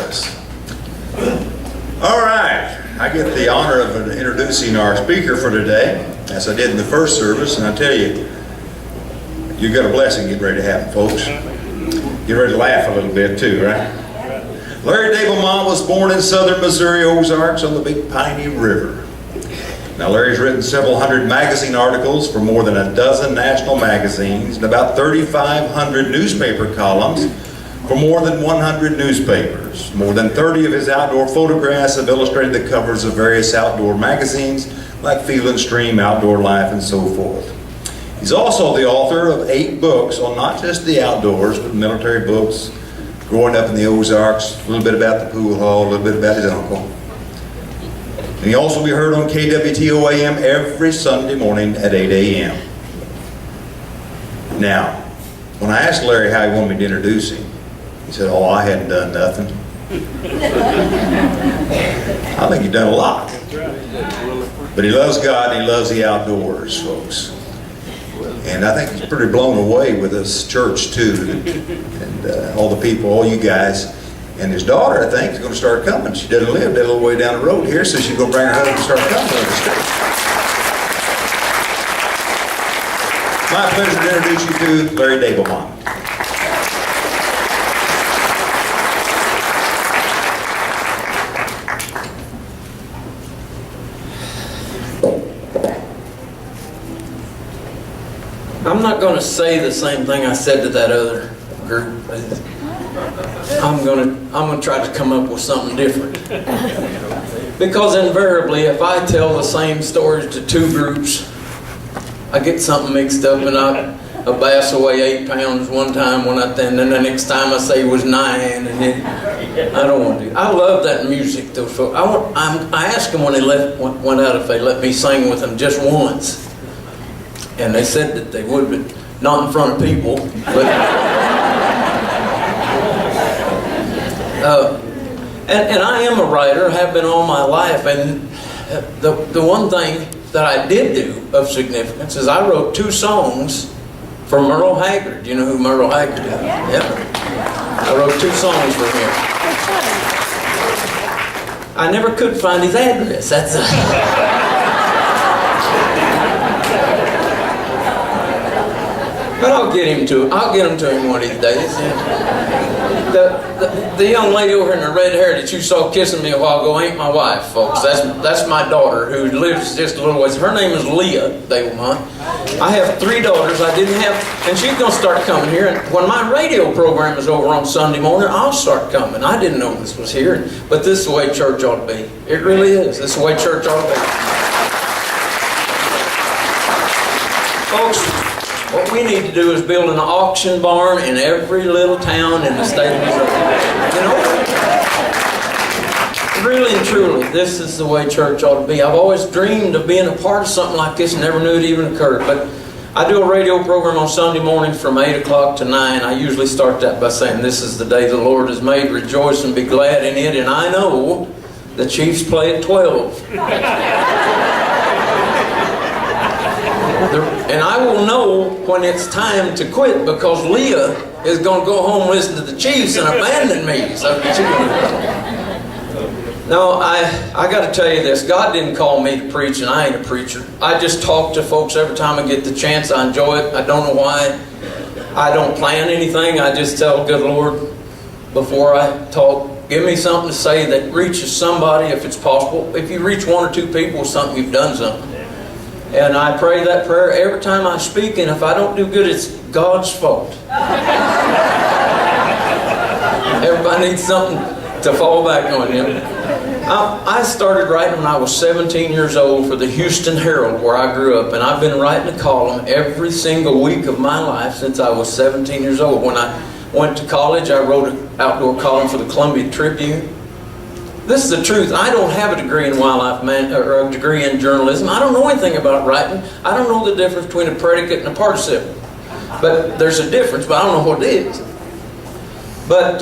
us. All right, I get the honor of introducing our speaker for today, as I did in the first service, and I tell you, you've got a blessing getting ready to happen, folks. Get ready to laugh a little bit too, right? Larry Dablemont was born in southern Missouri Ozarks on the Big Piney River. Now, Larry's written several hundred magazine articles for more than a dozen national magazines and about 3,500 newspaper columns for more than 100 newspapers. More than 30 of his outdoor photographs have illustrated the covers of various outdoor magazines like Field and Stream, Outdoor Life, and so forth. He's also the author of 8 books on not just the outdoors, but military books, growing up in the Ozarks, a little bit about the pool hall, a little bit about his uncle. And he'll also be heard on KWTO AM every Sunday morning at 8 a.m. Now, when I asked Larry how he wanted me to introduce him, he said, "Oh, I hadn't done nothing." I think he's done a lot. But he loves God and he loves the outdoors, folks. And I think he's pretty blown away with this church too, and all the people, all you guys. And his daughter, I think, is going to start coming. She doesn't live that little way down the road here, so she's going to bring her husband and start coming to the state. My pleasure to introduce you to Larry Dablemont. I'm not going to say the same thing I said to that other group. I'm going to try to come up with something different. Because invariably, if I tell the same stories to 2 groups, I get something mixed up, and a bass will weigh 8 pounds one time, and then the next time I say it was 9, and then I don't want to do. I love that music though. So I asked them when they went out if they let me sing with them just once. And they said that they would, but not in front of people. But and I am a writer, have been all my life. And the one thing that I did do of significance is I wrote 2 songs for Merle Haggard. You know who Merle Haggard is? Yeah. I wrote 2 songs for him. I never could find his address. That's But I'll get him to him one of these days. The young lady over in the red hair that you saw kissing me a while ago ain't my wife, folks. That's my daughter who lives just a little ways. Her name is Leah Dablemont. I have 3 daughters. I didn't have, and she's going to start coming here. And when my radio program is over on Sunday morning, I'll start coming. I didn't know this was here, but this is the way church ought to be. It really is. This is the way church ought to be. Folks, what we need to do is build an auction barn in every little town in the state of Missouri. You know? Really and truly, this is the way church ought to be. I've always dreamed of being a part of something like this and never knew it even occurred. But I do a radio program on Sunday morning from 8 o'clock to 9. I usually start that by saying, "This is the day the Lord has made. Rejoice and be glad in it." And I know the Chiefs play at 12. And I will know when it's time to quit, because Leah is going to go home and listen to the Chiefs and abandon me. So, no, I got to tell you this. God didn't call me to preach, and I ain't a preacher. I just talk to folks every time I get the chance. I enjoy it. I don't know why. I don't plan anything. I just tell good Lord before I talk, give me something to say that reaches somebody if it's possible. If you reach 1 or 2 people with something, you've done something. And I pray that prayer every time I speak, and if I don't do good, it's God's fault. Everybody needs something to fall back on, you know. I started writing when I was 17 years old for the Houston Herald, where I grew up, and I've been writing a column every single week of my life since I was 17 years old. When I went to college, I wrote an outdoor column for the Columbia Tribune. This is the truth. I don't have a degree in wildlife or a degree in journalism. I don't know anything about writing. I don't know the difference between a predicate and a participle. But there's a difference, but I don't know what it is. But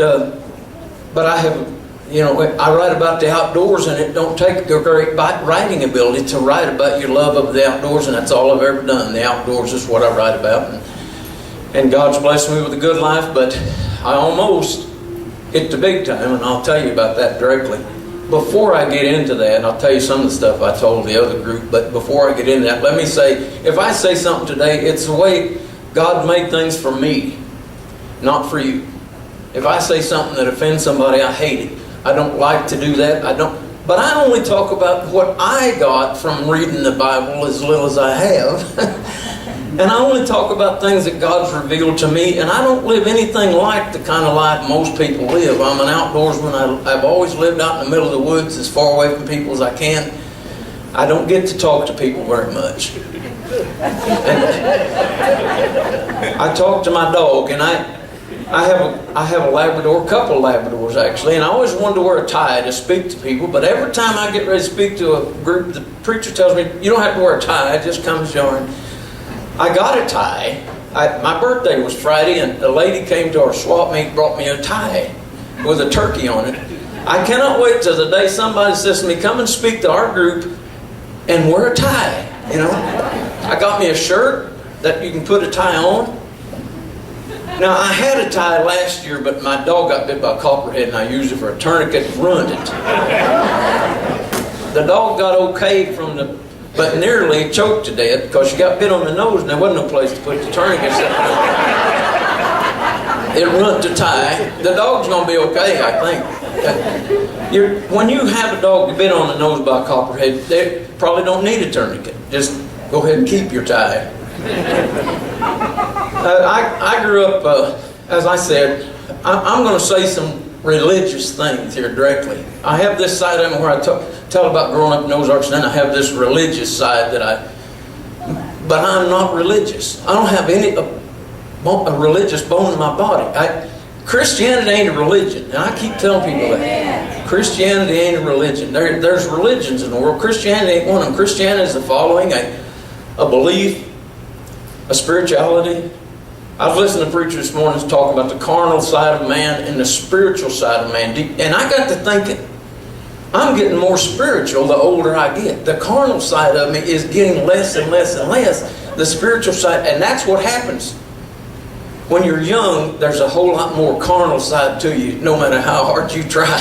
I have, you know, I write about the outdoors, and it don't take a great writing ability to write about your love of the outdoors, and that's all I've ever done. The outdoors is what I write about. And God's blessed me with a good life, but I almost It's the big time, and I'll tell you about that directly. Before I get into that, I'll tell you some of the stuff I told the other group, but before I get into that, let me say, if I say something today, it's the way God made things for me, not for you. If I say something that offends somebody, I hate it. I don't like to do that. But I only talk about what I got from reading the Bible as little as I have. And I only talk about things that God's revealed to me, and I don't live anything like the kind of life most people live. I'm an outdoorsman. I've always lived out in the middle of the woods as far away from people as I can. I don't get to talk to people very much. And I talk to my dog, and I have a Labrador, a couple of Labradors actually, and I always wanted to wear a tie to speak to people, but every time I get ready to speak to a group, the preacher tells me, you don't have to wear a tie, it just comes yarn. I got a tie. My birthday was Friday, and a lady came to our swap meet, brought me a tie with a turkey on it. I cannot wait till the day somebody says to me, come and speak to our group and wear a tie, you know. I got me a shirt that you can put a tie on. Now, I had a tie last year, but my dog got bit by a copperhead, and I used it for a tourniquet and ruined it. The dog got okay but nearly choked to death because she got bit on the nose, and there wasn't no place to put the tourniquet. It ruined the tie. The dog's going to be okay, I think. When you have a dog bit on the nose by a copperhead, they probably don't need a tourniquet. Just go ahead and keep your tie. I grew up, as I said, I'm going to say some religious things here directly. I have this side of me where I tell about growing up in Ozarks, and then I have this religious side but I'm not religious. I don't have a religious bone in my body. Christianity ain't a religion, and I keep telling people that. Christianity ain't a religion. There's religions in the world. Christianity ain't one of them. Christianity is the following, a belief, a spirituality. I was listening to a preacher this morning talk about the carnal side of man and the spiritual side of man. And I got to thinking, I'm getting more spiritual the older I get. The carnal side of me is getting less and less and less. The spiritual side, and that's what happens. When you're young, there's a whole lot more carnal side to you, no matter how hard you try.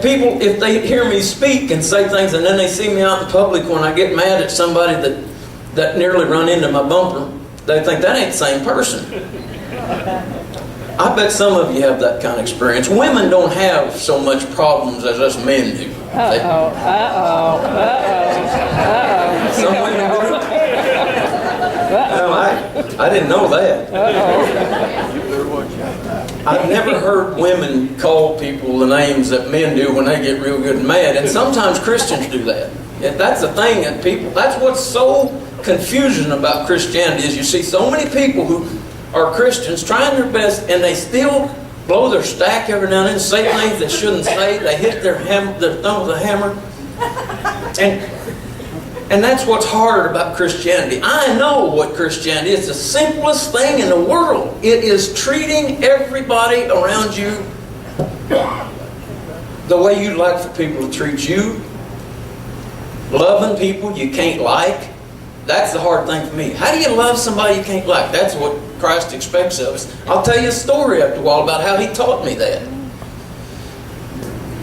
People, if they hear me speak and say things, and then they see me out in public when I get mad at somebody that nearly run into my bumper, they think that ain't the same person. I bet some of you have that kind of experience. Women don't have so much problems as us men do. Some women do. Well, I didn't know that. I've never heard women call people the names that men do when they get real good and mad. And sometimes Christians do that. And that's the thing that that's what's so confusing about Christianity is you see so many people who are Christians trying their best, and they still blow their stack every now and then, say things they shouldn't say. They hit their thumb with a hammer. And that's what's hard about Christianity. I know what Christianity is. It's the simplest thing in the world. It is treating everybody around you the way you'd like for people to treat you. Loving people you can't like. That's the hard thing for me. How do you love somebody you can't like? That's what Christ expects of us. I'll tell you a story after a while about how He taught me that.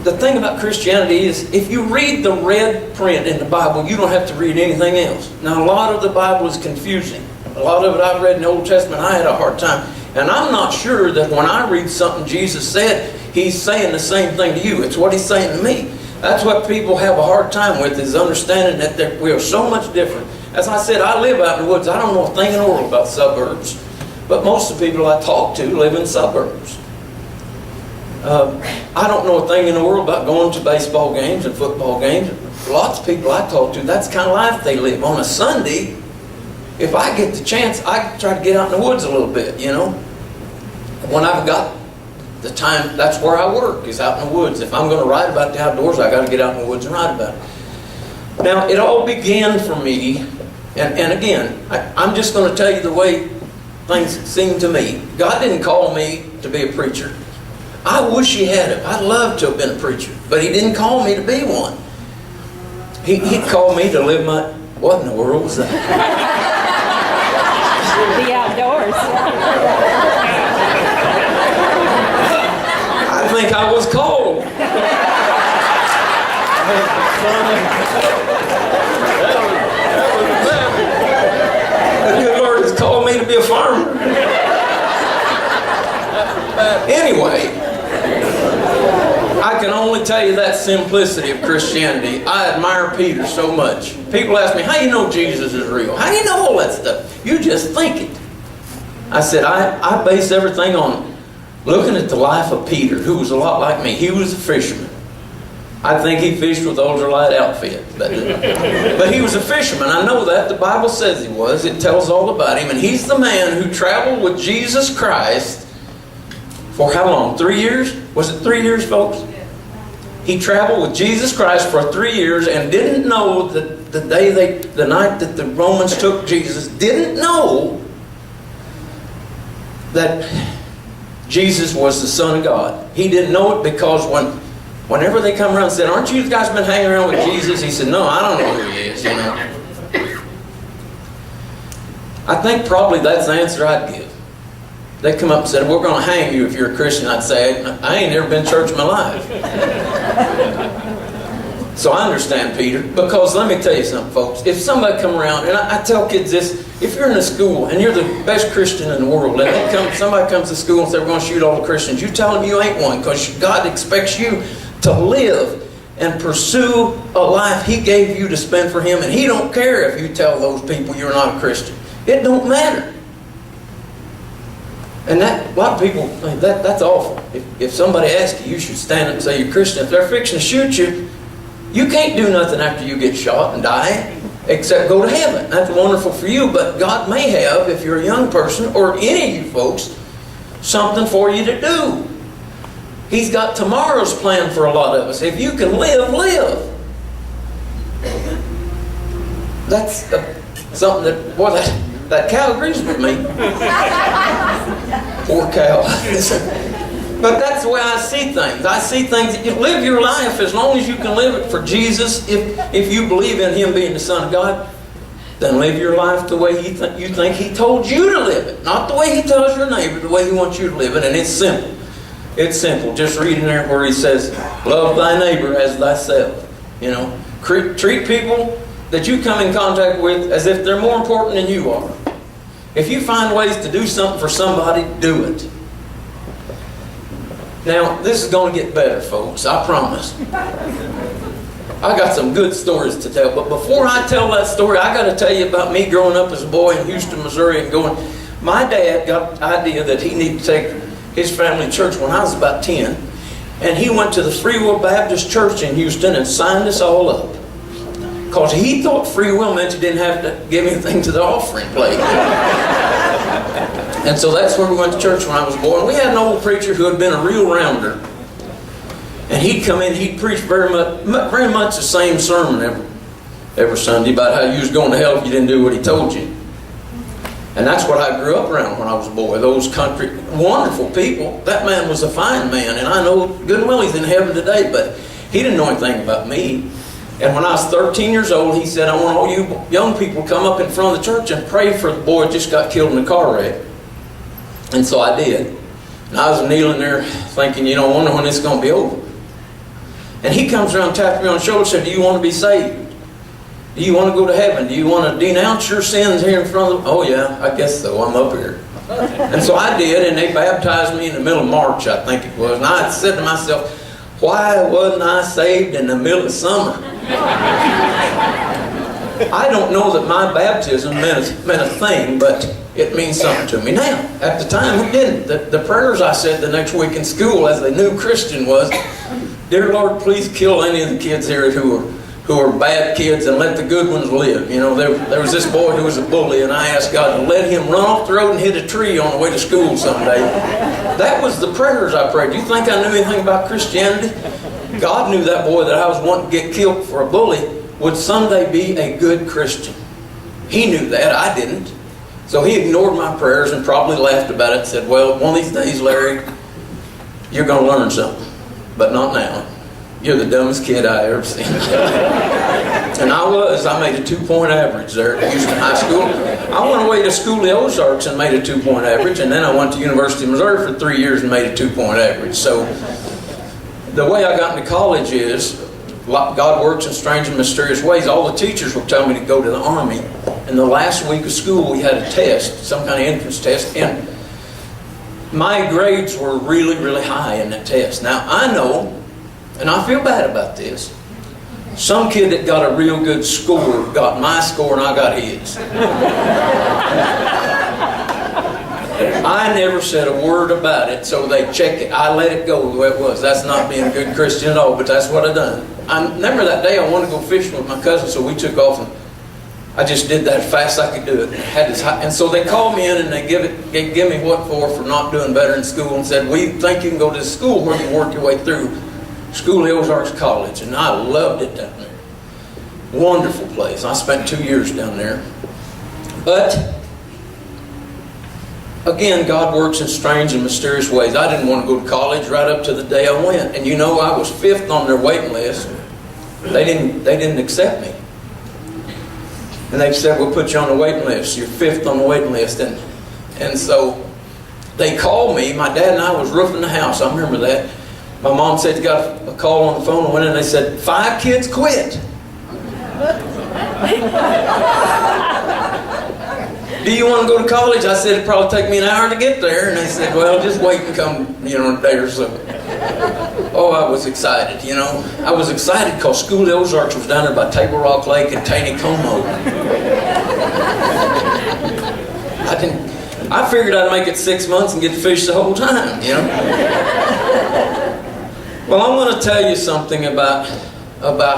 The thing about Christianity is, if you read the red print in the Bible, you don't have to read anything else. Now, a lot of the Bible is confusing. A lot of it I've read in the Old Testament, I had a hard time. And I'm not sure that when I read something Jesus said, He's saying the same thing to you. It's what He's saying to me. That's what people have a hard time with, is understanding that we are so much different. As I said, I live out in the woods. I don't know a thing in the world about suburbs. But most of the people I talk to live in suburbs. I don't know a thing in the world about going to baseball games and football games. Lots of people I talk to, that's the kind of life they live. On a Sunday, if I get the chance, I try to get out in the woods a little bit, you know. When I've got the time, that's where I work, is out in the woods. If I'm going to write about the outdoors, I got to get out in the woods and write about it. Now, it all began for me, and again, I'm just going to tell you the way things seem to me. God didn't call me to be a preacher. I wish He had it. I'd love to have been a preacher, but He didn't call me to be one. He called me to live my... What in the world was that? The outdoors. think I was called. The good Lord has called me to be a farmer. Anyway, I can only tell you that simplicity of Christianity. I admire Peter so much. People ask me, how do you know Jesus is real? How do you know all that stuff? You just think it. I said, I base everything on looking at the life of Peter, who was a lot like me. He was a fisherman. I think he fished with the ultralight outfit. But he was a fisherman. I know that. The Bible says he was. It tells all about him. And he's the man who traveled with Jesus Christ for how long? 3 years? Was it 3 years, folks? He traveled with Jesus Christ for 3 years and didn't know that the night that the Romans took Jesus, didn't know that Jesus was the Son of God. He didn't know it because whenever they come around and said, aren't you guys been hanging around with Jesus? He said, no, I don't know who he is, you know. I think probably that's the answer I'd give. They come up and said, we're going to hang you if you're a Christian. I'd say, I ain't never been to church in my life. So I understand Peter, because let me tell you something, folks. If somebody come around, and I tell kids this, if you're in a school and you're the best Christian in the world, and somebody comes to school and says, we're going to shoot all the Christians, you tell them you ain't one, because God expects you to live and pursue a life He gave you to spend for Him, and He don't care if you tell those people you're not a Christian. It don't matter. And a lot of people think that's awful. If somebody asks you, you should stand up and say you're Christian. If they're fixing to shoot you, you can't do nothing after you get shot and die except go to heaven. That's wonderful for you, but God may have, if you're a young person, or any of you folks, something for you to do. He's got tomorrow's plan for a lot of us. If you can live, live. That's something that, boy, that cow agrees with me. Poor cow. But that's the way I see things. I see things that you live your life as long as you can live it for Jesus. If you believe in Him being the Son of God, then live your life the way you think He told you to live it. Not the way He tells your neighbor, the way He wants you to live it. And it's simple. It's simple. Just reading there where He says, love thy neighbor as thyself. You know, treat people that you come in contact with as if they're more important than you are. If you find ways to do something for somebody, do it. Now, this is going to get better, folks. I promise. I got some good stories to tell. But before I tell that story, I got to tell you about me growing up as a boy in Houston, Missouri, and going. My dad got the idea that he needed to take his family to church when I was about 10. And he went to the Free Will Baptist Church in Houston and signed us all up. Because he thought free will meant you didn't have to give anything to the offering plate. And so that's where we went to church when I was born. We had an old preacher who had been a real rounder. And he'd come in, he'd preach very much the same sermon every Sunday about how you was going to hell if you didn't do what he told you. And that's what I grew up around when I was a boy. Those country, wonderful people. That man was a fine man. And I know good and well he's in heaven today, but he didn't know anything about me. And when I was 13 years old, he said, I want all you young people to come up in front of the church and pray for the boy that just got killed in a car wreck. And so I did. And I was kneeling there thinking, I wonder when this is going to be over. And he comes around, tapped me on the shoulder and said, do you want to be saved? Do you want to go to heaven? Do you want to denounce your sins here in front of them? Oh yeah, I guess so. I'm up here. And so I did, and they baptized me in the middle of March, I think it was. And I said to myself, why wasn't I saved in the middle of summer? I don't know that my baptism meant a thing, but it means something to me now. At the time, it didn't. The prayers I said the next week in school as a new Christian was, Dear Lord, please kill any of the kids here who are bad kids and let the good ones live. There was this boy who was a bully, and I asked God to let him run off the road and hit a tree on the way to school someday. That was the prayers I prayed. Do you think I knew anything about Christianity? God knew that boy that I was wanting to get killed for a bully would someday be a good Christian. He knew that. I didn't. So he ignored my prayers and probably laughed about it and said, well, one of these days, Larry, you're going to learn something. But not now. You're the dumbest kid I ever seen. And I made a 2-point average there at Houston High School. I went away to school at the Ozarks and made a 2-point average, and then I went to University of Missouri for 3 years and made a 2-point average. So the way I got into college is, God works in strange and mysterious ways. All the teachers were telling me to go to the Army. And the last week of school, we had a test, some kind of entrance test, and my grades were really, really high in that test. Now, I know, and I feel bad about this, some kid that got a real good score got my score and I got his. I never said a word about it, so they checked it. I let it go the way it was. That's not being a good Christian at all, but that's what I done. I remember that day I wanted to go fishing with my cousin, so we took off and I just did that as fast as I could do it. And so they called me in and they give me what for not doing better in school, and said, we think you can go to the school where you work your way through, School Hills Arts College. And I loved it down there. Wonderful place. I spent 2 years down there. But again, God works in strange and mysterious ways. I didn't want to go to college right up to the day I went. And you know, I was 5th on their waiting list. They didn't accept me. And they said, we'll put you on the waiting list. You're 5th on the waiting list. And so they called me. My dad and I was roofing the house. I remember that. My mom said, got a call on the phone, and went in and they said, 5 kids quit. Do you want to go to college? I said, it'd probably take me an hour to get there. And they said, well, just wait and come, in a day or so. Oh, I was excited, I was excited because School Hills Arts was down there by Table Rock Lake and Taneycomo. I figured I'd make it 6 months and get to fish the whole time, Well, I want to tell you something about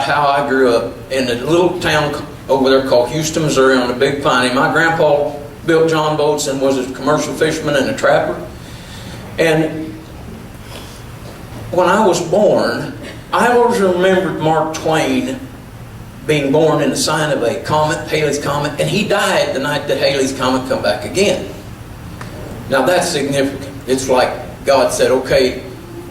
how I grew up in a little town over there called Houston, Missouri on the Big Piney. My grandpa built John boats and was a commercial fisherman and a trapper. And when I was born, I always remembered Mark Twain being born in the sign of a comet, Halley's Comet, and he died the night that Halley's Comet come back again. Now that's significant. It's like God said, okay,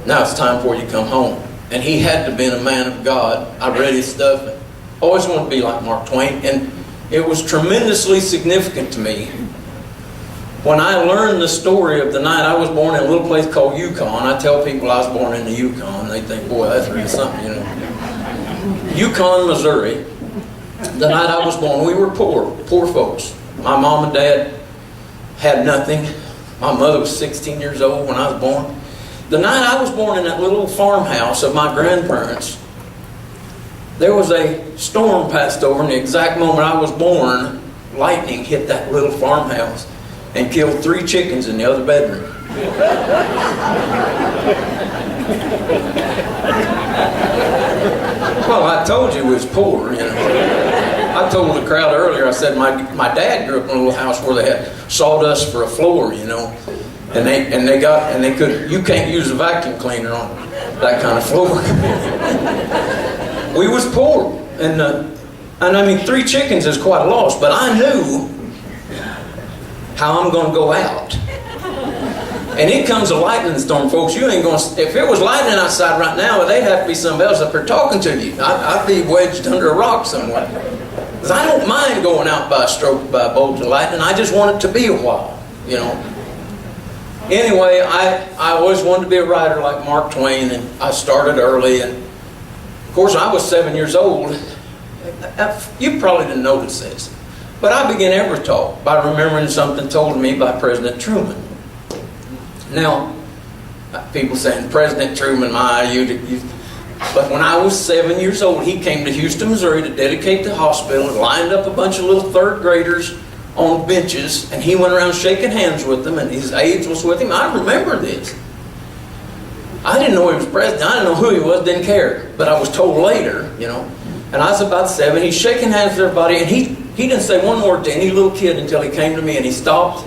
now it's time for you to come home. And he had to have been a man of God. I read his stuff. And always wanted to be like Mark Twain. And it was tremendously significant to me when I learned the story of the night I was born in a little place called Yukon. I tell people I was born in the Yukon. They think, boy, that's really something, Yukon, Missouri. The night I was born, we were poor folks. My mom and dad had nothing. My mother was 16 years old when I was born. The night I was born in that little farmhouse of my grandparents, there was a storm passed over, and the exact moment I was born, lightning hit that little farmhouse and killed 3 chickens in the other bedroom. Well, I told you we was poor, I told the crowd earlier, I said my dad grew up in a little house where they had sawdust for a floor, and they could, you can't use a vacuum cleaner on that kind of floor. We was poor, and I mean 3 chickens is quite a loss, but I knew how I'm going to go out. And it comes a lightning storm, folks. You ain't going to, if it was lightning outside right now, they'd have to be somebody else up there talking to you. I'd be wedged under a rock somewhere. Because I don't mind going out by a bolt of lightning. I just want it to be a while, Anyway, I always wanted to be a writer like Mark Twain, and I started early. And of course, I was 7 years old. You probably didn't notice this, but I began every talk by remembering something told to me by President Truman. Now, people saying, President Truman, but when I was 7 years old, he came to Houston, Missouri to dedicate the hospital and lined up a bunch of little 3rd graders on benches, and he went around shaking hands with them, and his aides was with him. I remember this. I didn't know he was president. I didn't know who he was, didn't care. But I was told later, and I was about 7. He's shaking hands with everybody, and he didn't say one word to any little kid until he came to me, and he stopped,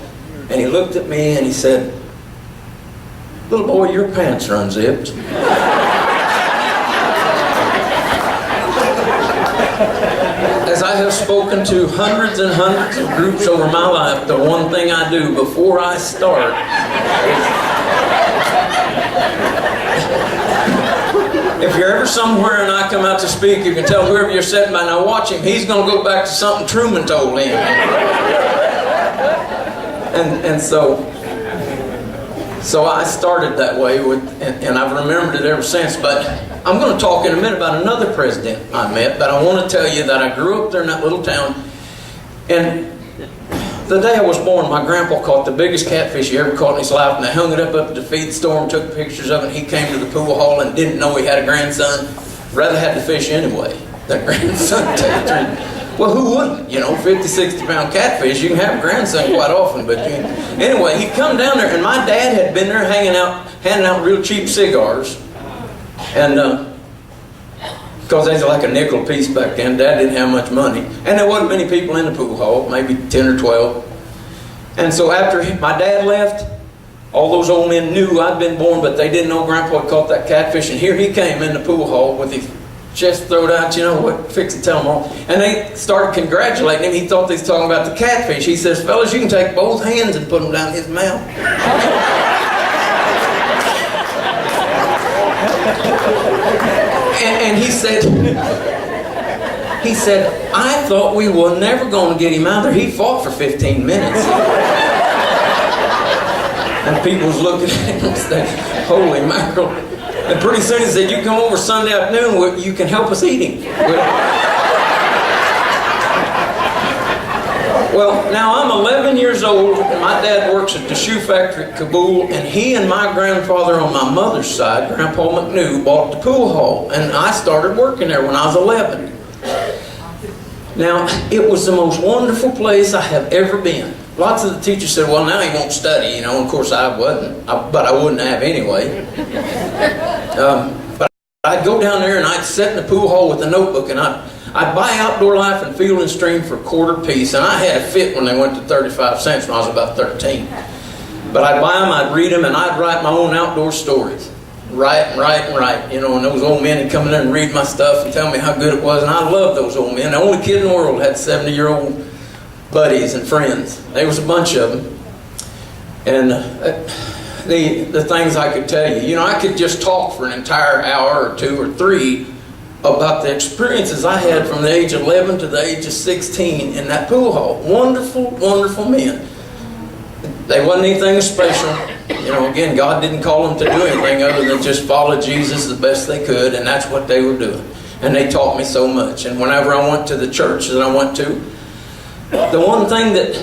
and he looked at me, and he said, "Little boy, your pants are unzipped." As I have spoken to hundreds and hundreds of groups over my life, the one thing I do before I start is, if you're ever somewhere and I come out to speak, you can tell whoever you're sitting by, now watch him, he's going to go back to something Truman told him. And so, So I started that way, and I've remembered it ever since. But I'm going to talk in a minute about another president I met, but I want to tell you that I grew up there in that little town. And the day I was born, my grandpa caught the biggest catfish he ever caught in his life, and they hung it up at the feed store and took pictures of it. He came to the pool hall and didn't know he had a grandson. Rather had the fish anyway. That grandson taster. Well, who wouldn't? 50, 60 pound catfish, you can have a grandson quite often. But anyway, he'd come down there, and my dad had been there handing out real cheap cigars. And because they was like a nickel piece back then. Dad didn't have much money. And there wasn't many people in the pool hall, maybe 10 or 12. And so after my dad left, all those old men knew I'd been born, but they didn't know Grandpa had caught that catfish. And here he came in the pool hall with his chest throwed out, fix and tell them all. And they started congratulating him. He thought they was talking about the catfish. He says, fellas, you can take both hands and put them down his mouth. And he said, I thought we were never going to get him out there. He fought for 15 minutes. And people was looking at him and saying, holy mackerel. And pretty soon he said, you come over Sunday afternoon, you can help us eat him. Well, now I'm 11 years old, and my dad works at the shoe factory at Kabul, and he and my grandfather on my mother's side, Grandpa McNew, bought the pool hall, and I started working there when I was 11. Now, it was the most wonderful place I have ever been. Lots of the teachers said, well, now he won't study, Of course, I wasn't, but I wouldn't have anyway. But I'd go down there, and I'd sit in the pool hall with a notebook, and I'd buy Outdoor Life and Field and Stream for a quarter piece, and I had a fit when they went to 35 cents when I was about 13. But I'd buy them, I'd read them, and I'd write my own outdoor stories. Write. And those old men would come in there and read my stuff and tell me how good it was, and I loved those old men. The only kid in the world had 70-year-old buddies and friends. There was a bunch of them. And the things I could tell you, I could just talk for an entire hour or 2 or 3 about the experiences I had from the age of 11 to the age of 16 in that pool hall. Wonderful, wonderful men. They wasn't anything special. Again, God didn't call them to do anything other than just follow Jesus the best they could, and that's what they were doing. And they taught me so much. And whenever I went to the church that I went to, the one thing that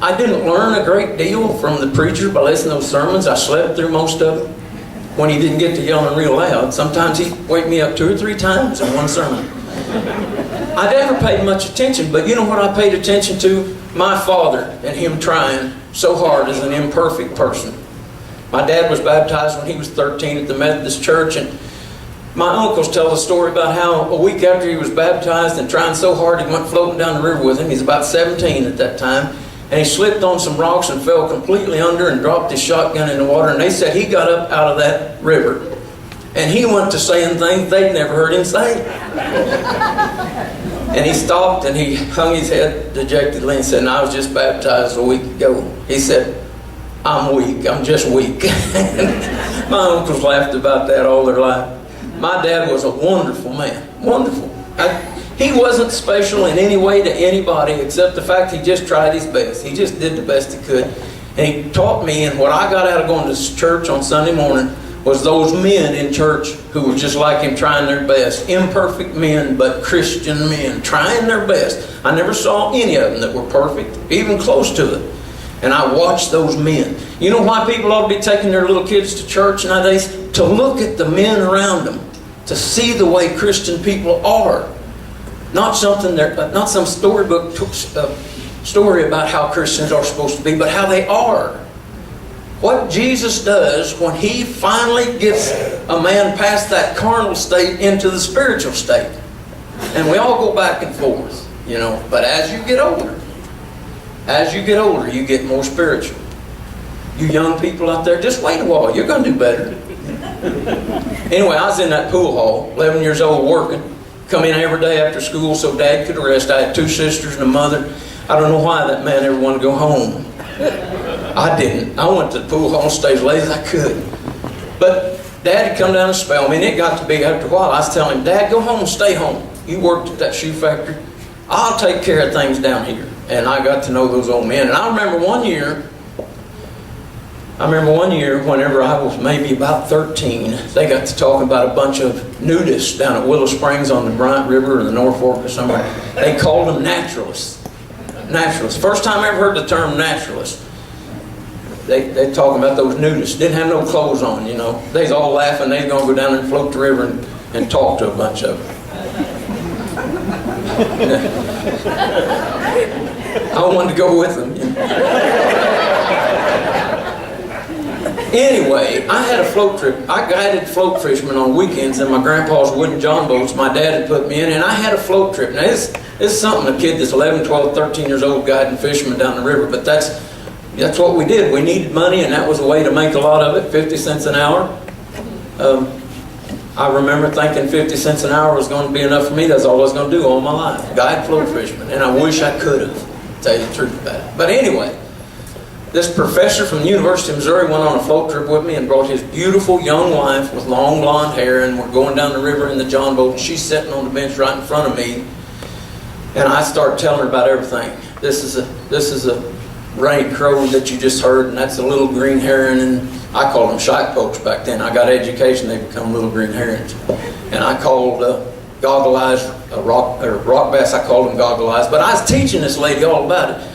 I didn't learn a great deal from the preacher by listening to those sermons. I slept through most of them when he didn't get to yelling real loud. Sometimes he'd wake me up 2 or 3 times in one sermon. I never paid much attention, but you know what I paid attention to? My father and him trying so hard as an imperfect person. My dad was baptized when he was 13 at the Methodist Church, and my uncles tell the story about how a week after he was baptized and trying so hard, he went floating down the river with him. He's about 17 at that time. And he slipped on some rocks and fell completely under and dropped his shotgun in the water. And they said he got up out of that river and he went to saying things they'd never heard him say. And he stopped and he hung his head dejectedly and said, I was just baptized a week ago. He said, I'm weak. I'm just weak. My uncles laughed about that all their life. My dad was a wonderful man. Wonderful. He wasn't special in any way to anybody except the fact he just tried his best. He just did the best he could. And he taught me, and what I got out of going to church on Sunday morning was those men in church who were just like him, trying their best. Imperfect men, but Christian men, trying their best. I never saw any of them that were perfect, even close to it. And I watched those men. You know why people ought to be taking their little kids to church nowadays? To look at the men around them, to see the way Christian people are. Not some storybook story about how Christians are supposed to be, but how they are. What Jesus does when He finally gets a man past that carnal state into the spiritual state. And we all go back and forth, But as you get older, you get more spiritual. You young people out there, just wait a while. You're going to do better. Anyway, I was in that pool hall, 11 years old, working. Come in every day after school so Dad could rest. I had 2 sisters and a mother. I don't know why that man ever wanted to go home. I didn't. I went to the pool hall and stayed as late as I could. But Dad had come down and spell me, and it got to be after a while. I was telling him, Dad, go home, stay home. You worked at that shoe factory. I'll take care of things down here. And I got to know those old men. And I remember one year, I remember one year, whenever I was maybe about 13, they got to talking about a bunch of nudists down at Willow Springs on the Bryant River or the North Fork or somewhere. They called them naturalists. Naturalists. First time I ever heard the term naturalist. They talking about those nudists. Didn't have no clothes on, you know. They was all laughing. They was going to go down and float the river and talk to a bunch of them. I wanted to go with them. You know. Anyway, I had a float trip. I guided float fishermen on weekends in my grandpa's wooden john boats my dad had put me in, and I had a float trip. Now, this is something a kid that's 11, 12, 13 years old guiding fishermen down the river, but that's what we did. We needed money, and that was a way to make a lot of it, 50 cents an hour. I remember thinking 50 cents an hour was going to be enough for me. That's all I was going to do all my life, guide float fishermen, and I wish I could have, to tell you the truth about it. But anyway, this professor from the University of Missouri went on a float trip with me and brought his beautiful young wife with long blonde hair, and we're going down the river in the john boat, and she's sitting on the bench right in front of me, and I start telling her about everything. This is a rain crow that you just heard, and that's a little green heron, and I called them shike pokes back then. I got education, they become little green herons. And I called goggle eyes, rock bass, I called them goggle eyes, but I was teaching this lady all about it.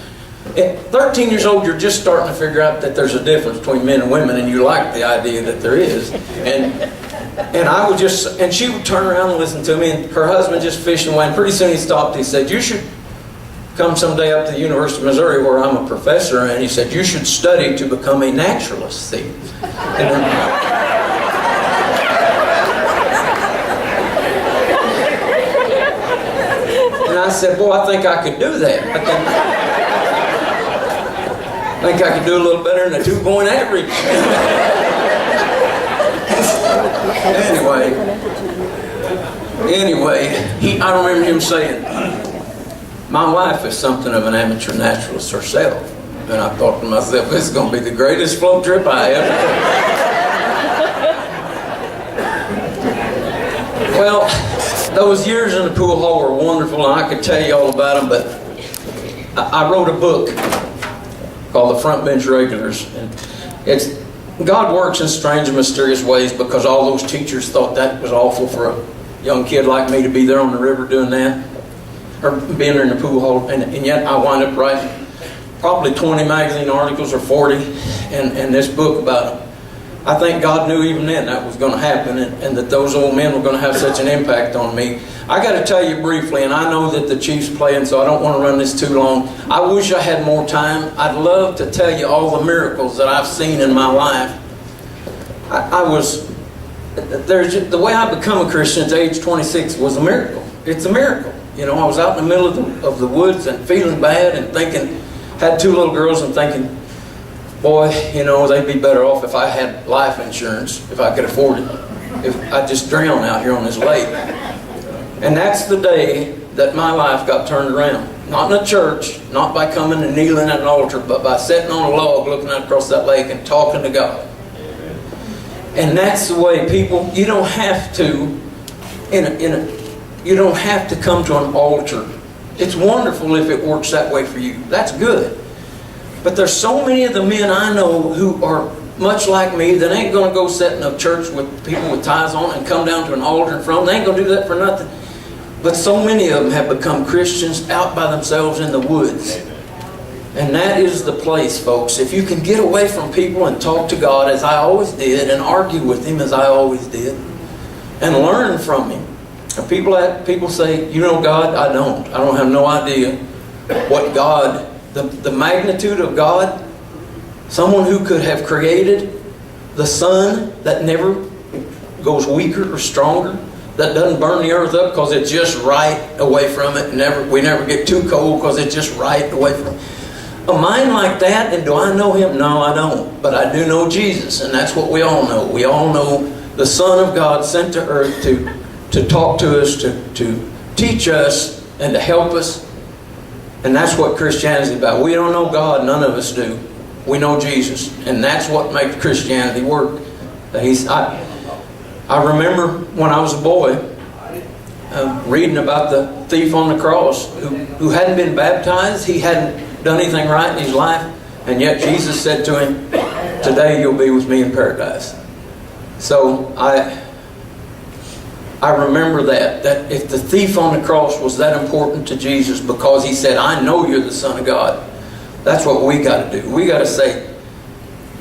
At 13 years old, you're just starting to figure out that there's a difference between men and women, and you like the idea that there is. And I would just, and she would turn around and listen to me, and her husband just fishing away, and pretty soon he stopped. He said, "You should come someday up to the University of Missouri where I'm a professor," and he said, "You should study to become a naturalist." See? And I said, "Boy, I think I could do that. I think I could do a little better than a 2-point average." Anyway, I remember him saying, "My wife is something of an amateur naturalist herself." And I thought to myself, this is going to be the greatest float trip I ever took. Well, those years in the pool hall were wonderful, and I could tell you all about them, but I wrote a book called The Front Bench Regulars. And it's God works in strange and mysterious ways, because all those teachers thought that was awful for a young kid like me to be there on the river doing that, or being there in the pool hall, and yet I wind up writing probably 20 magazine articles or 40 and this book about them. I think God knew even then that was going to happen, and that those old men were going to have such an impact on me. I got to tell you briefly, and I know that the Chief's playing, so I don't want to run this too long. I wish I had more time. I'd love to tell you all the miracles that I've seen in my life. The way I become a Christian at age 26 was a miracle. It's a miracle. You know, I was out in the middle of the woods and feeling bad and thinking, had 2 little girls and thinking, boy, you know, they'd be better off if I had life insurance, if I could afford it, if I just drown out here on this lake. And that's the day that my life got turned around. Not in a church, not by coming and kneeling at an altar, but by sitting on a log looking out across that lake and talking to God. And that's the way people, you don't have to, you don't have to come to an altar. It's wonderful if it works that way for you. That's good. But there's so many of the men I know who are much like me that ain't going to go sit in a church with people with ties on and come down to an altar in front. They ain't going to do that for nothing. But so many of them have become Christians out by themselves in the woods. And that is the place, folks. If you can get away from people and talk to God as I always did, and argue with Him as I always did, and learn from Him. And people say, you know God? I don't. I don't have no idea what God, the magnitude of God. Someone who could have created the sun that never goes weaker or stronger, that doesn't burn the earth up because it's just right away from it. We never get too cold because it's just right away from it. A mind like that, and do I know Him? No, I don't. But I do know Jesus, and that's what we all know. We all know the Son of God sent to earth to talk to us, to teach us, and to help us. And that's what Christianity is about. We don't know God, none of us do. We know Jesus, and that's what makes Christianity work. I remember when I was a boy reading about the thief on the cross who hadn't been baptized. He hadn't done anything right in his life, and yet Jesus said to him, today you'll be with me in paradise. So I remember that if the thief on the cross was that important to Jesus because he said, I know you're the Son of God, that's what we got to do. We got to say,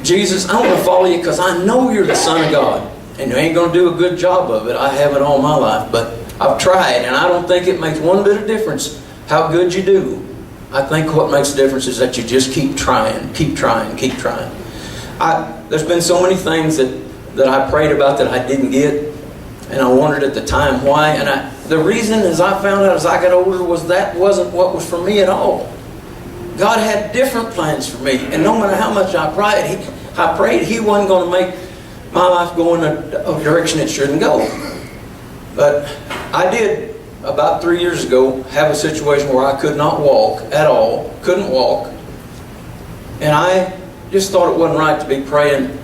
Jesus, I want to follow you because I know you're the Son of God. And you ain't going to do a good job of it. I haven't all my life, but I've tried, and I don't think it makes one bit of difference how good you do. I think what makes a difference is that you just keep trying, keep trying, keep trying. There's been so many things that I prayed about that I didn't get, and I wondered at the time why. And the reason, as I found out as I got older, was that wasn't what was for me at all. God had different plans for me, and no matter how much I prayed, He wasn't going to make my life go in a direction it shouldn't go. But I did, about 3 years ago, have a situation where I could not walk at all, couldn't walk, and I just thought it wasn't right to be praying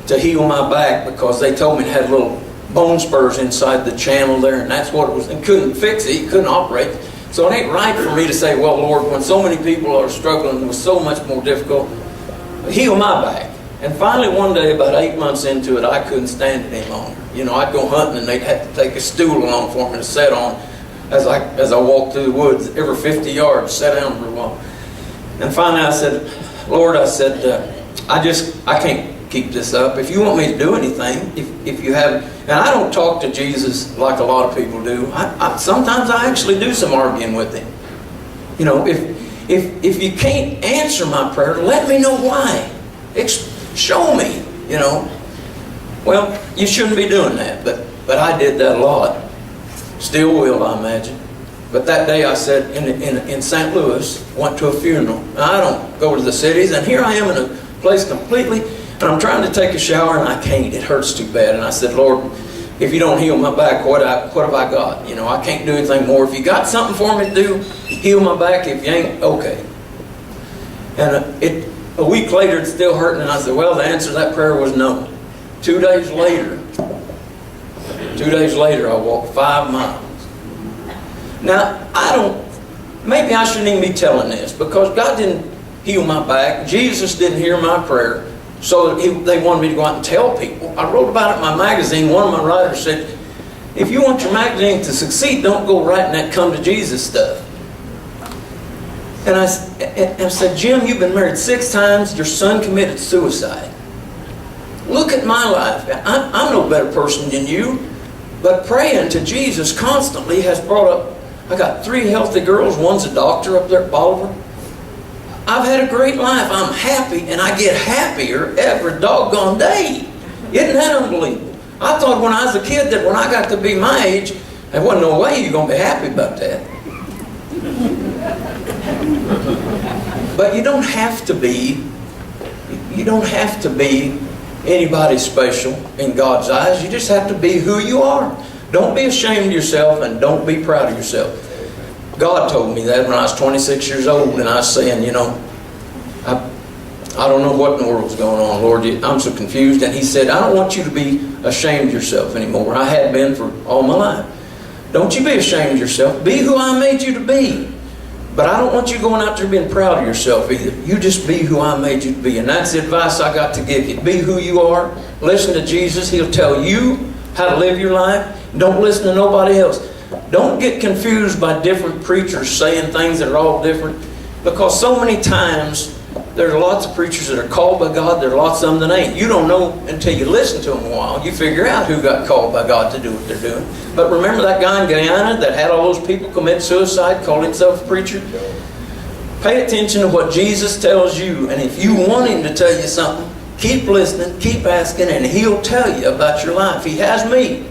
to heal my back because they told me it had little bone spurs inside the channel there, and that's what it was, and couldn't fix it, couldn't operate. So it ain't right for me to say, well, Lord, when so many people are struggling with so much more difficult, heal my back. And finally one day, about 8 months into it, I couldn't stand it any longer. You know, I'd go hunting and they'd have to take a stool along for me to sit on as I walked through the woods. Every 50 yards, sit down for a while. And finally I said, Lord, I said, I can't keep this up. If you want me to do anything, if you have, and I don't talk to Jesus like a lot of people do. Sometimes I actually do some arguing with Him. You know, if you can't answer my prayer, let me know why. Show me, you know. Well, you shouldn't be doing that, but I did that a lot. Still will, I imagine. But that day I said in St. Louis, went to a funeral. Now, I don't go to the cities, and here I am in a place completely, and I'm trying to take a shower, and I can't. It hurts too bad. And I said, Lord, if you don't heal my back, what have I got? You know, I can't do anything more. If you got something for me to do, heal my back. If you ain't, okay. And a week later, it's still hurting, and I said, well, the answer to that prayer was no. 2 days later, I walked 5 miles. Now, maybe I shouldn't even be telling this, because God didn't heal my back. Jesus didn't hear my prayer, so they wanted me to go out and tell people. I wrote about it in my magazine. One of my writers said, if you want your magazine to succeed, don't go writing that come to Jesus stuff. And I said, Jim, you've been married 6 times. Your son committed suicide. Look at my life. I'm no better person than you. But praying to Jesus constantly has brought up, I got 3 healthy girls. One's a doctor up there at Bolivar. I've had a great life. I'm happy, and I get happier every doggone day. Isn't that unbelievable? I thought when I was a kid that when I got to be my age, there wasn't no way you're going to be happy about that. But you don't have to be anybody special in God's eyes. You just have to be who you are. Don't be ashamed of yourself, and don't be proud of yourself. God told me that when I was 26 years old, and I was saying, you know, I don't know what in the world's going on, Lord. I'm so confused. And He said, I don't want you to be ashamed of yourself anymore. I had been for all my life. Don't you be ashamed of yourself. Be who I made you to be. But I don't want you going out there being proud of yourself either. You just be who I made you to be. And that's the advice I got to give you. Be who you are. Listen to Jesus. He'll tell you how to live your life. Don't listen to nobody else. Don't get confused by different preachers saying things that are all different. Because so many times there are lots of preachers that are called by God. There are lots of them that ain't. You don't know until you listen to them a while. You figure out who got called by God to do what they're doing. But remember that guy in Guyana that had all those people commit suicide, called himself a preacher? Pay attention to what Jesus tells you. And if you want Him to tell you something, keep listening, keep asking, and He'll tell you about your life. He has me.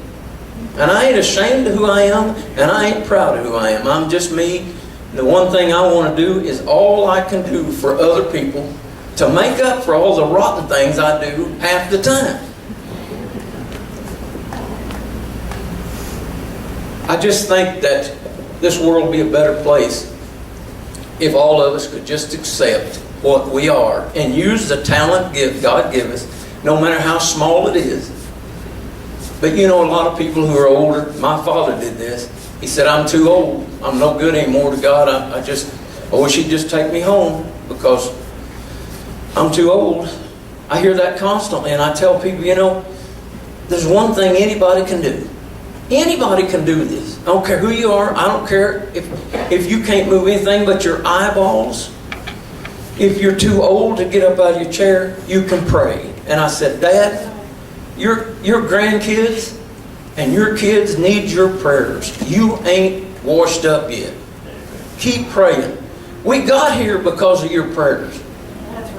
And I ain't ashamed of who I am, and I ain't proud of who I am. I'm just me. The one thing I want to do is all I can do for other people to make up for all the rotten things I do half the time. I just think that this world would be a better place if all of us could just accept what we are and use the talent gift God gives us, no matter how small it is. But you know, a lot of people who are older, my father did this. He said, I'm too old. I'm no good anymore to God. I wish He'd just take me home because I'm too old. I hear that constantly, and I tell people, you know, there's one thing anybody can do. Anybody can do this. I don't care who you are. I don't care if you can't move anything but your eyeballs. If you're too old to get up out of your chair, you can pray. And I said, Dad, your grandkids and your kids need your prayers. You ain't washed up yet. Keep praying. We got here because of your prayers. That's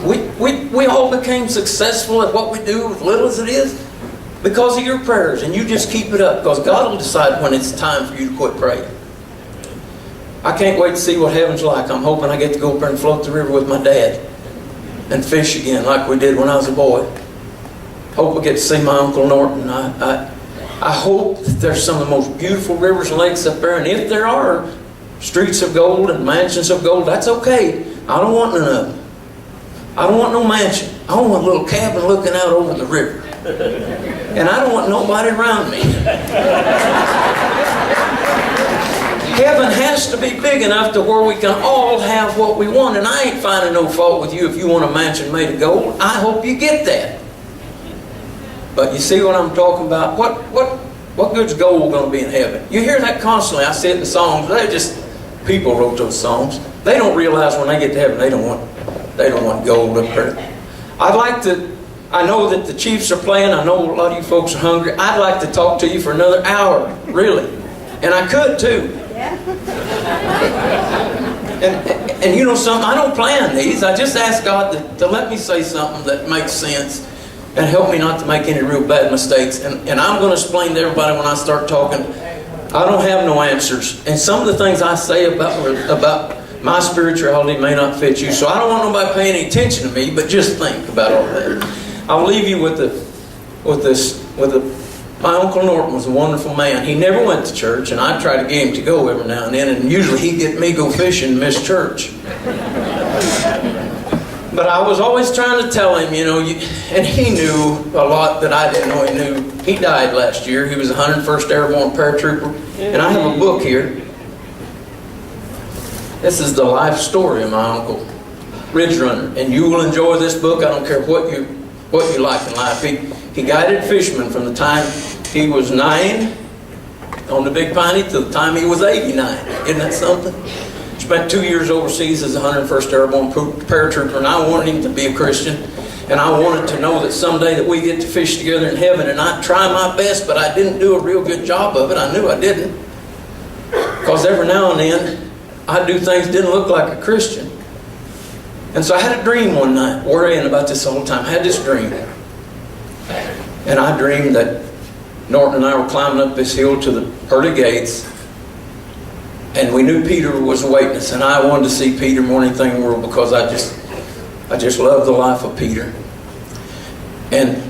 right. We all became successful at what we do, as little as it is, because of your prayers. And you just keep it up, because God will decide when it's time for you to quit praying. I can't wait to see what heaven's like. I'm hoping I get to go up there and float the river with my dad and fish again like we did when I was a boy. Hope I get to see my Uncle Norton. I hope that there's some of the most beautiful rivers and lakes up there, and if there are streets of gold and mansions of gold, that's okay. I don't want none of them. I don't want no mansion. I want a little cabin looking out over the river. And I don't want nobody around me. Heaven has to be big enough to where we can all have what we want. And I ain't finding no fault with you if you want a mansion made of gold. I hope you get that. But you see what I'm talking about? What good's gold going to be in heaven? You hear that constantly. I see it in songs. People wrote those songs. They don't realize when they get to heaven they don't want gold up there. I know that the Chiefs are playing. I know a lot of you folks are hungry. I'd like to talk to you for another hour, really. And I could too. And you know something, I don't plan these. I just ask God to let me say something that makes sense and help me not to make any real bad mistakes. And I'm going to explain to everybody when I start talking, I don't have no answers. And some of the things I say about my spirituality may not fit you. So I don't want nobody paying any attention to me, but just think about all that. I'll leave you with my Uncle Norton was a wonderful man. He never went to church, and I try to get him to go every now and then, and usually he'd get me go fishing and miss church. But I was always trying to tell him, you know, and he knew a lot that I didn't know he knew. He died last year. He was a 101st Airborne paratrooper. And I have a book here. This is the life story of my uncle, Ridge Runner. And you will enjoy this book. I don't care what you like in life. He guided fishermen from the time he was 9 on the Big Piney to the time he was 89. Isn't that something? Spent 2 years overseas as a 101st Airborne paratrooper, and I wanted him to be a Christian. And I wanted to know that someday that we get to fish together in heaven, and I'd try my best, but I didn't do a real good job of it. I knew I didn't. Because every now and then, I'd do things that didn't look like a Christian. And so I had a dream one night, worrying about this all the time. I had this dream. And I dreamed that Norton and I were climbing up this hill to the pearly gates, and we knew Peter was awaiting us, and I wanted to see Peter more than anything in the world, because I just love the life of Peter. And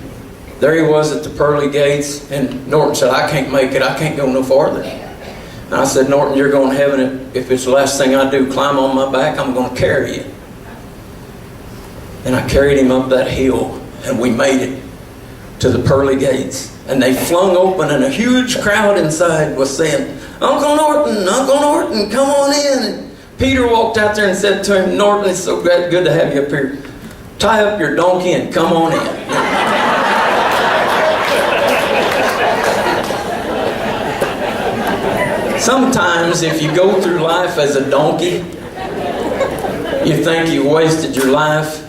there he was at the pearly gates, and Norton said, I can't make it. I can't go no farther. And I said, Norton, you're going to heaven. If it's the last thing I do, climb on my back, I'm going to carry you. And I carried him up that hill, and we made it to the pearly gates. And they flung open, and a huge crowd inside was saying, Uncle Norton, come on in. And Peter walked out there and said to him, Norton, it's so good to have you up here. Tie up your donkey and come on in. Sometimes if you go through life as a donkey, you think you wasted your life,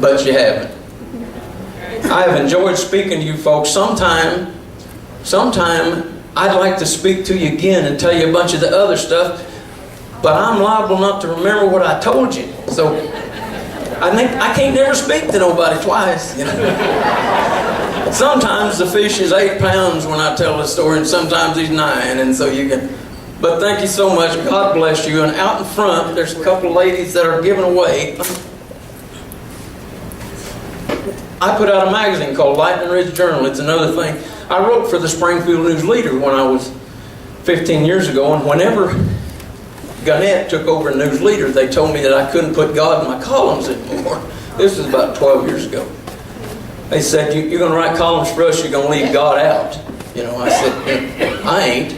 but you haven't. I have enjoyed speaking to you folks. Sometime I'd like to speak to you again and tell you a bunch of the other stuff, but I'm liable not to remember what I told you. So I can't never speak to nobody twice, you know. Sometimes the fish is 8 pounds when I tell the story, and sometimes he's 9, and so you can. But thank you so much. God bless you. And out in front, there's a couple of ladies that are giving away. I put out a magazine called Lightning Ridge Journal. It's another thing. I wrote for the Springfield News Leader when I was 15 years ago, and whenever Gannett took over News Leader, they told me that I couldn't put God in my columns anymore. This was about 12 years ago. They said, you're going to write columns for us, you're going to leave God out. You know, I said, I ain't.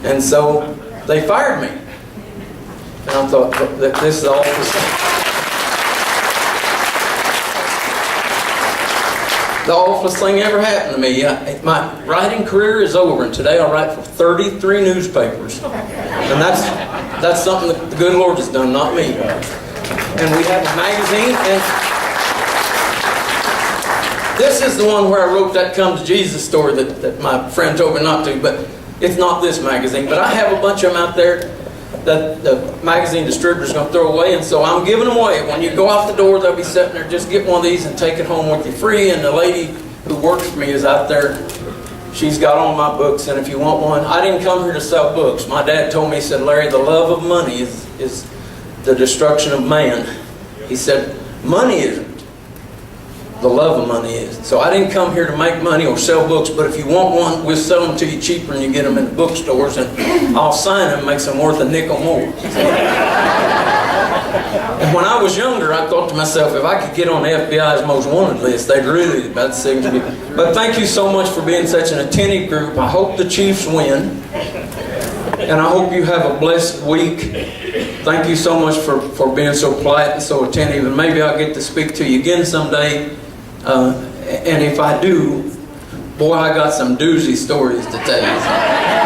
And so they fired me. And I thought, this is all the same. the awfulest thing ever happened to me. My writing career is over, and today I write for 33 newspapers. And that's something that the good Lord has done, not me. And we have a magazine, and this is the one where I wrote that Come to Jesus story that my friend told me not to, but it's not this magazine. But I have a bunch of them out there that the magazine distributor's going to throw away, and so I'm giving them away. When you go out the door, they'll be sitting there, just get one of these and take it home with you free. And the lady who works for me is out there. She's got all my books, and if you want one, I didn't come here to sell books. My dad told me, he said, Larry, the love of money is the destruction of man. He said, money isn't. The love of money is. So I didn't come here to make money or sell books, but if you want one, we'll sell them to you cheaper and you get them in the bookstores, and I'll sign them, makes them worth a nickel more. And when I was younger, I thought to myself, if I could get on the FBI's most wanted list, they'd really about to sing to me. But thank you so much for being such an attentive group. I hope the Chiefs win, and I hope you have a blessed week. Thank you so much for being so polite and so attentive, and maybe I'll get to speak to you again someday. And if I do, boy, I got some doozy stories to tell you.